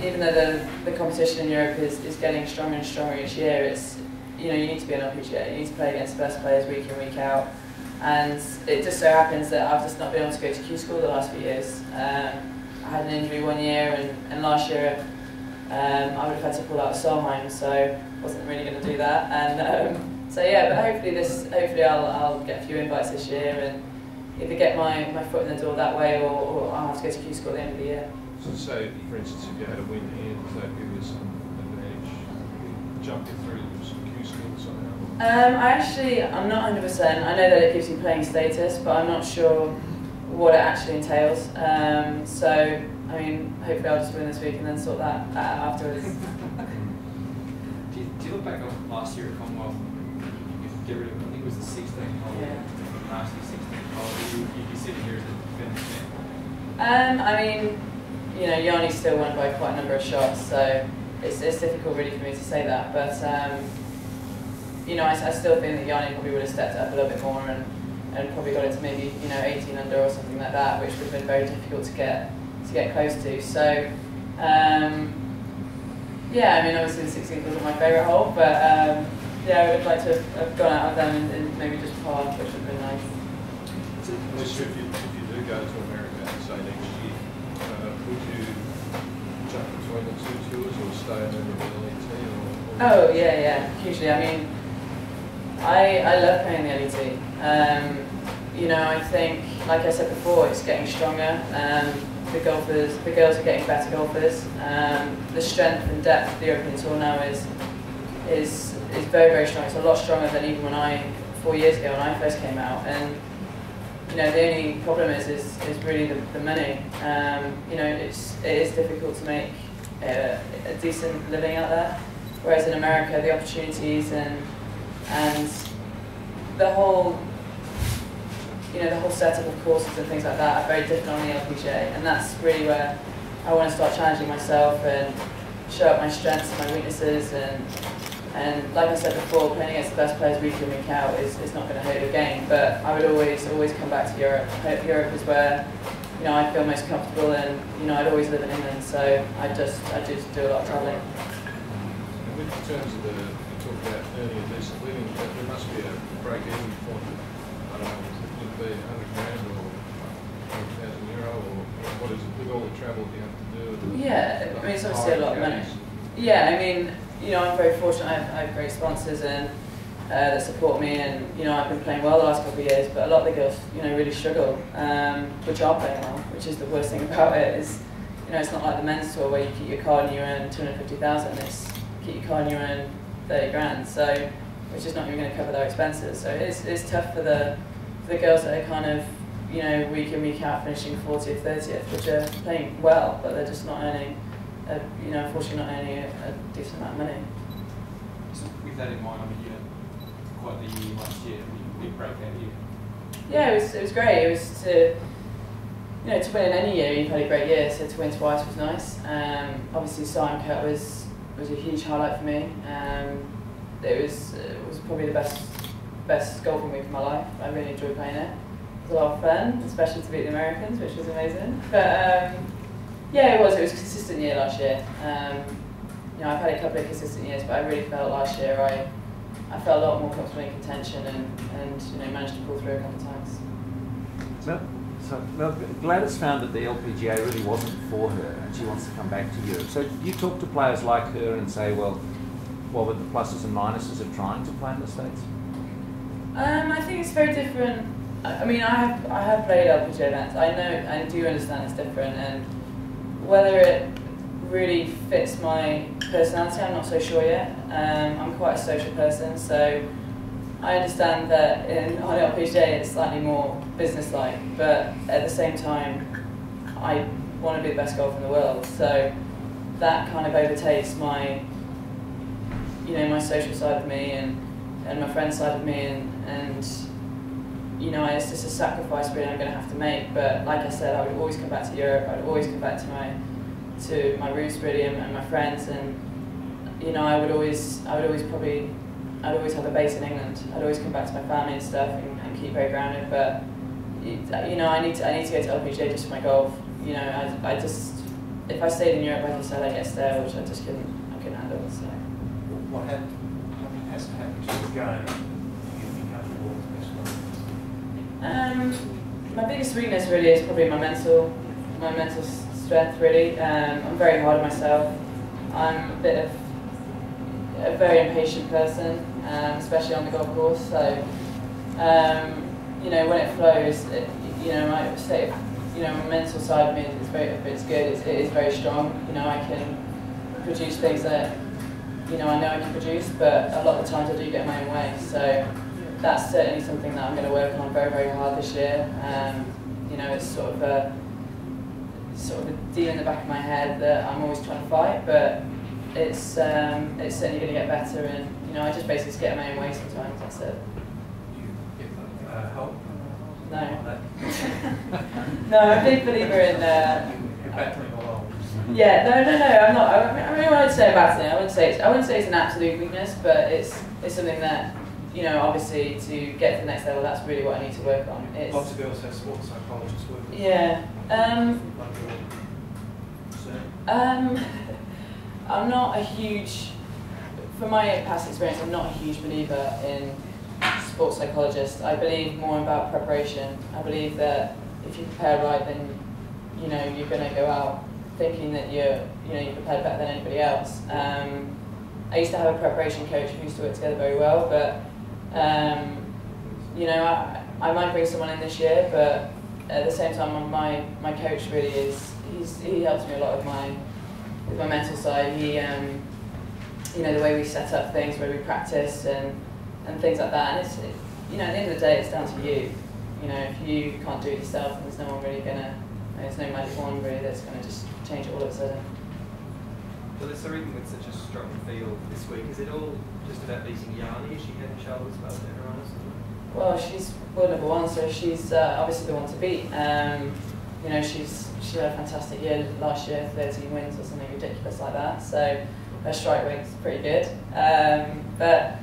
even though the competition in Europe is getting stronger and stronger each year, it's, you know, you need to be an LPGA, you need to play against the best players week in, week out. And it just so happens that I've just not been able to go to Q School the last few years. I had an injury one year, and last year I would have had to pull out of Solheim, so wasn't really going to do that. And so yeah, but hopefully I'll get a few invites this year and either get my foot in the door that way, or I'll have to go to Q School at the end of the year. So say, for instance, if you had a win here, does that give you some advantage? Jump you through Q School somehow? I'm not 100%. I know that it gives you playing status, but I'm not sure what it actually entails. So, I mean, hopefully I'll just win this week and then sort that out afterwards. Do you look back on last year at Commonwealth, you get rid of, I think it was the 16th hole, nasty 16th hole, you sit here as the defending champ? I mean, you know, Yanni still won by quite a number of shots, so it's difficult really for me to say that, but you know, I still think that Yanni probably would have stepped up a little bit more and probably got into maybe, you know, 18 under or something like that, which would have been very difficult to get close to. So yeah, I mean, obviously the 16th wasn't my favourite hole, but yeah, I would have liked to have gone out of them and maybe just par, which would have been nice. If you do go to America, say next year, would you jump between the two tours or stay in the LET? Oh yeah, hugely. I mean, I love playing the LET. You know, I think, like I said before, it's getting stronger. The girls are getting better golfers. The strength and depth of the European Tour now is very, very strong. It's a lot stronger than even 4 years ago when I first came out. And you know, the only problem is really the money. You know, it is difficult to make a decent living out there. Whereas in America, the opportunities and the whole, you know, the whole setup of courses and things like that are very different on the LPGA, and that's really where I want to start challenging myself and show up my strengths and my weaknesses. And like I said before, playing against the best players week in, week out is not going to hurt your game. But I would always come back to Europe. Europe is where, you know, I feel most comfortable, and you know, I'd always live in England, so I just do a lot of travelling. In terms of you talk about earning a decent living, there must be a break-even point. I don't know, would it be 100 grand or 100,000 euro, or what is it with all the travel you have to do? Yeah, I mean, it's obviously a lot of money. Yeah, I mean, you know, I'm very fortunate. I have great sponsors and that support me, and you know, I've been playing well the last couple of years. But a lot of the girls, you know, really struggle, which are playing well. Which is the worst thing about it is, you know, it's not like the men's tour where you keep your card and you earn 250,000. It's keep your card and you earn 30 grand. So, which is not even going to cover their expenses. So it's tough for the girls that are kind of, you know, week in, week out, finishing 40th, 30th, which are playing well, but they're just not earning. You know, unfortunately not earning a decent amount of money. So with that in mind, I mean, you had quite the year last year, big breakout year. Yeah, it was great. It was to, you know, to win in any year, you've had a great year, so to win twice was nice. Obviously Simon was a huge highlight for me. It was probably the best golfing week of my life. I really enjoyed playing it. It was a lot of fun, especially to beat the Americans, which was amazing. But yeah, it was a consistent year last year. You know, I've had a couple of consistent years, but I really felt last year I felt a lot more comfortable in contention and you know, managed to pull through a couple of times. Well, Gladys found that the LPGA really wasn't for her, and she wants to come back to Europe. So you talk to players like her and say, well, what were the pluses and minuses of trying to play in the States? I think it's very different. I mean, I have played LPGA events. I know, I do understand it's different, and whether it really fits my personality, I'm not so sure yet. I'm quite a social person, so I understand that on LPGA it's slightly more business-like, but at the same time, I want to be the best golfer in the world. So that kind of overtakes my, you know, my social side of me and my friend side of me, and you know, it's just a sacrifice really I'm going to have to make. But like I said, I would always come back to Europe. I'd always come back to my roots really, and my friends, and you know, I'd always have a base in England. I'd always come back to my family and stuff and keep very grounded. But you know, I need to go to LPGA just for my golf. You know, if I stayed in Europe, like I said, I get stale, which I couldn't handle. So. What has to happen to the game you become more professional? My biggest weakness really is probably my mental strength. Really, I'm very hard on myself. I'm a very impatient person, especially on the golf course. So, you know, when it flows, my state of, my mental side of me is it's good. It is very strong. You know, I can produce things that, I know I can produce, but a lot of the times I do get in my own way. So that's certainly something that I'm going to work on very, very hard this year. It's sort of a deal in the back of my head that I'm always trying to fight, but it's certainly going to get better. And I just basically get in my own way sometimes. That's it. Help? No. No, I'm a big believer in. Battling along. Yeah, no, I'm not. I mean, what I'd say about it, I wouldn't say it's an absolute weakness, but it's something that, obviously to get to the next level, that's really what I need to work on. Lots of girls have sports psychologists working. Yeah. I'm not a huge, from my past experience, I'm not a huge believer in sports psychologists. I believe more about preparation. I believe that if you prepare right, then you're going to go out thinking that you're prepared better than anybody else. I used to have a preparation coach who used to work together very well, but I might bring someone in this year, but at the same time, my coach really he helps me a lot with my mental side. He the way we set up things, where we practice and things like that. And it's at the end of the day, it's down to you. If you can't do it yourself, then there's no one really there's no magic wand really that's gonna just change it all of a sudden. Well, there's Reid with such a strong field this week. Is it all just about beating Yanni? Is she head and shoulders above everyone else? Well, she's world number one, so she's obviously the one to beat. She had a fantastic year last year, 13 wins or something ridiculous like that. So her strike rate's pretty good. But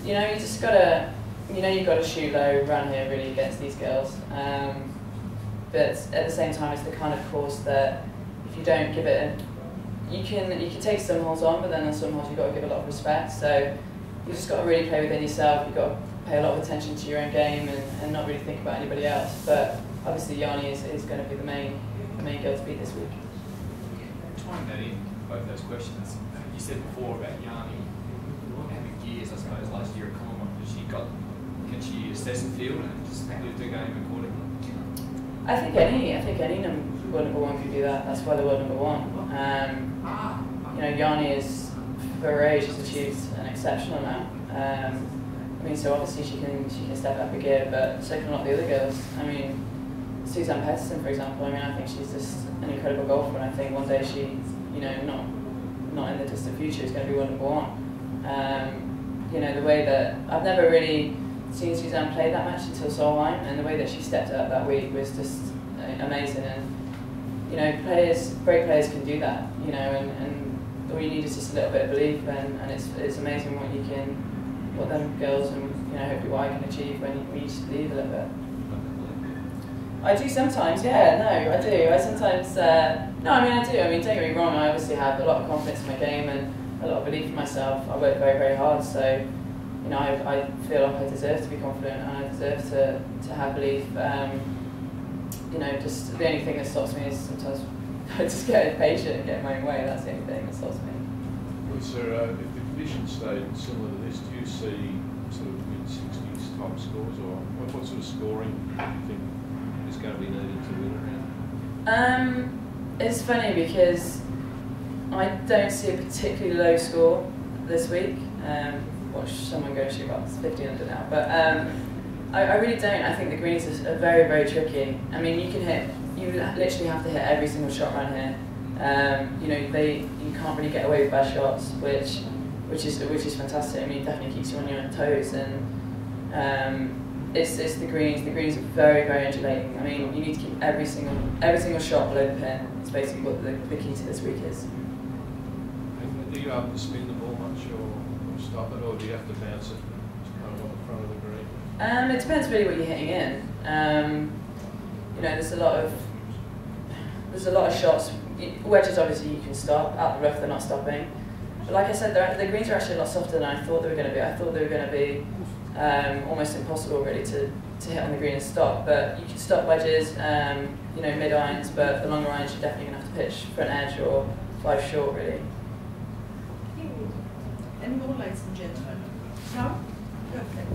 you just gotta, you've got to shoot low around here really against these girls. But at the same time, it's the kind of course that if you don't give it, you can take some holes on, but then on some holes you've got to give a lot of respect. So you've just got to really play within yourself. You've got to pay a lot of attention to your own game and not really think about anybody else. But obviously Yanni is going to be the main girl to beat this week. Tying that in, both those questions, you said before about Yanni having gears, I suppose, last year at Commonwealth. Can she assess the field and just live the game accordingly? I think any world number one can do that. That's why they're world number one. Yanni is, for her age, has achieved an exceptional amount. So obviously she can step up a gear, but so can a lot of the other girls. Suzanne Petterson, for example. I think she's just an incredible golfer, and I think one day she, not in the distant future, is going to be world number one. The way that I've never really seen Suzanne play that much until Solheim, and the way that she stepped up that week was just amazing. And great players can do that. And all you need is just a little bit of belief, and it's amazing what them girls and hopefully what I can achieve when you just believe a little bit. I do sometimes, yeah. No, I do. I sometimes. No, I do. Don't get me wrong. I obviously have a lot of confidence in my game and a lot of belief in myself. I work very, very hard, so. I feel like I deserve to be confident and I deserve to have belief. Just the only thing that stops me is sometimes I just get impatient and get in my own way. That's the only thing that stops me. Well, so if the conditions stayed similar to this, do you see sort of mid-60s type scores, or what sort of scoring do you think is going to be needed to win around? It's funny because I don't see a particularly low score this week. Watch someone go shoot about 50 under now, but I really don't. I think the greens are very, very tricky. You literally have to hit every single shot around here. You can't really get away with bad shots, which is fantastic. It definitely keeps you on your toes, and it's the greens. The greens are very, very undulating. You need to keep every single shot below the pin. It's basically what the key to this week is. Are you able to spin the ball much, or stop it, or do you have to bounce it kind of on the front of the green? It depends really what you're hitting in. There's a lot of shots. wedges obviously you can stop, out the rough they're not stopping. But like I said, the greens are actually a lot softer than I thought they were going to be. I thought they were going to be almost impossible really to hit on the green and stop. But you can stop wedges, you know, mid irons, but the longer irons you're definitely going to have to pitch front edge or 5 short really. Any more, ladies and gentlemen? No? Perfect.